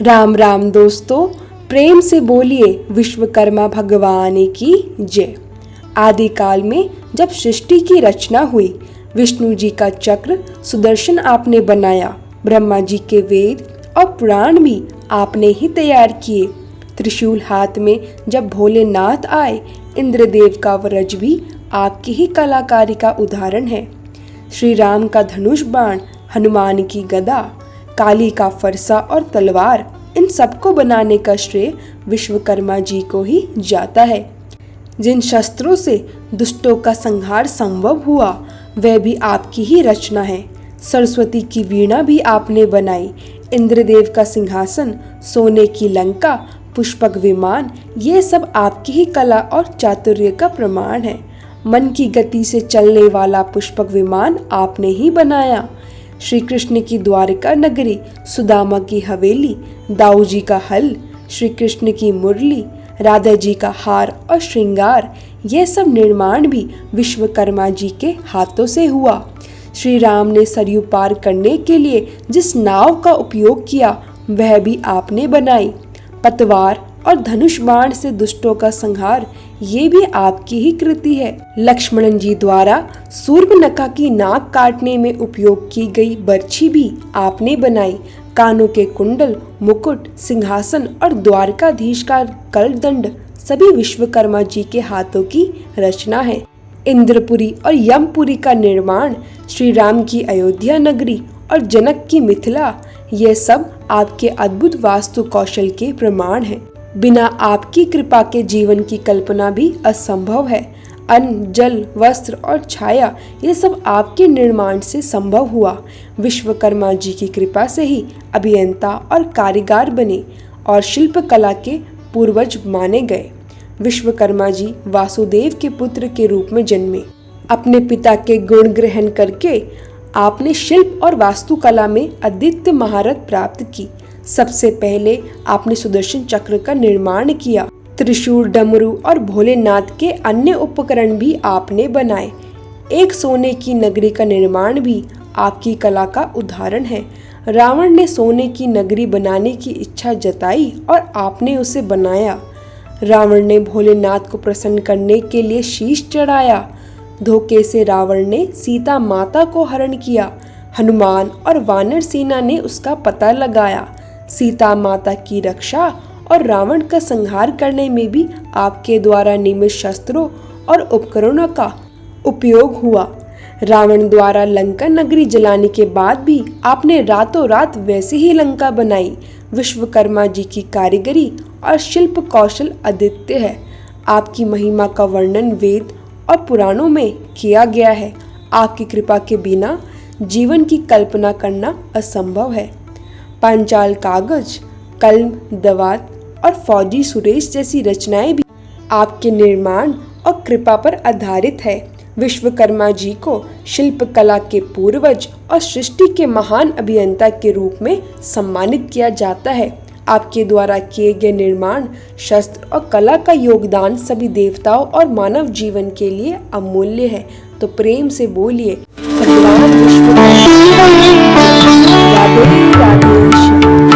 राम राम दोस्तों, प्रेम से बोलिए विश्वकर्मा भगवान की जय। आदिकाल में जब सृष्टि की रचना हुई, विष्णु जी का चक्र सुदर्शन आपने बनाया, ब्रह्मा जी के वेद और पुराण भी आपने ही तैयार किए। त्रिशूल हाथ में जब भोलेनाथ आए, इंद्रदेव का वज्र भी आपकी ही कलाकारी का उदाहरण है। श्री राम का धनुष बाण, हनुमान की गदा, काली का फरसा और तलवार, इन सबको बनाने का श्रेय विश्वकर्मा जी को ही जाता है। जिन शस्त्रों से दुष्टों का संहार संभव हुआ, वह भी आपकी ही रचना है। सरस्वती की वीणा भी आपने बनाई, इंद्रदेव का सिंहासन, सोने की लंका, पुष्पक विमान, ये सब आपकी ही कला और चातुर्य का प्रमाण है। मन की गति से चलने वाला पुष्पक विमान आपने ही बनाया। श्री कृष्ण की द्वारिका नगरी, सुदामा की हवेली, दाऊ जी का हल, श्री कृष्ण की मुरली, राधा जी का हार और श्रृंगार, यह सब निर्माण भी विश्वकर्मा जी के हाथों से हुआ। श्री राम ने सरयू पार करने के लिए जिस नाव का उपयोग किया, वह भी आपने बनाई। पतवार और धनुष बाण से दुष्टों का संहार, ये भी आपकी ही कृति है। लक्ष्मण जी द्वारा सूर्पनखा की नाक काटने में उपयोग की गई बर्छी भी आपने बनाई। कानों के कुंडल, मुकुट, सिंहासन और द्वारकाधीश का कलदंड सभी विश्वकर्मा जी के हाथों की रचना है। इंद्रपुरी और यमपुरी का निर्माण, श्री राम की अयोध्या नगरी और जनक की मिथिला, ये सब आपके अद्भुत वास्तु कौशल के प्रमाण हैं। बिना आपकी कृपा के जीवन की कल्पना भी असंभव है। अन्न, जल, वस्त्र और छाया, ये सब आपके निर्माण से संभव हुआ। विश्वकर्मा जी की कृपा से ही अभियंता और कारीगर बने और शिल्प कला के पूर्वज माने गए। विश्वकर्मा जी वासुदेव के पुत्र के रूप में जन्मे। अपने पिता के गुण ग्रहण करके आपने शिल्प और वास्तुकला में अद्वितीय महारत प्राप्त की। सबसे पहले आपने सुदर्शन चक्र का निर्माण किया। त्रिशूल, डमरू और भोलेनाथ के अन्य उपकरण भी आपने बनाए। एक सोने की नगरी का निर्माण भी आपकी कला का उदाहरण है। रावण ने सोने की नगरी बनाने की इच्छा जताई और आपने उसे बनाया। रावण ने भोलेनाथ को प्रसन्न करने के लिए शीश चढ़ाया। धोखे से रावण ने सीता माता को हरण किया। हनुमान और वानर सेना ने उसका पता लगाया। सीता माता की रक्षा और रावण का संहार करने में भी आपके द्वारा निर्मित शस्त्रों और उपकरणों का उपयोग हुआ। रावण द्वारा लंका नगरी जलाने के बाद भी आपने रातों रात वैसी ही लंका बनाई। विश्वकर्मा जी की कारीगरी और शिल्प कौशल अद्वितीय है। आपकी महिमा का वर्णन वेद और पुराणों में किया गया है। आपकी कृपा के बिना जीवन की कल्पना करना असंभव है। पांचाल कागज, कलम, दवात और फौजी सुरेश जैसी रचनाएं भी आपके निर्माण और कृपा पर आधारित है। विश्वकर्मा जी को शिल्प कला के पूर्वज और सृष्टि के महान अभियंता के रूप में सम्मानित किया जाता है। आपके द्वारा किए गए निर्माण, शस्त्र और कला का योगदान सभी देवताओं और मानव जीवन के लिए अमूल्य है। तो प्रेम से बोलिए भगवान विश्वकर्मा। राधे राधे।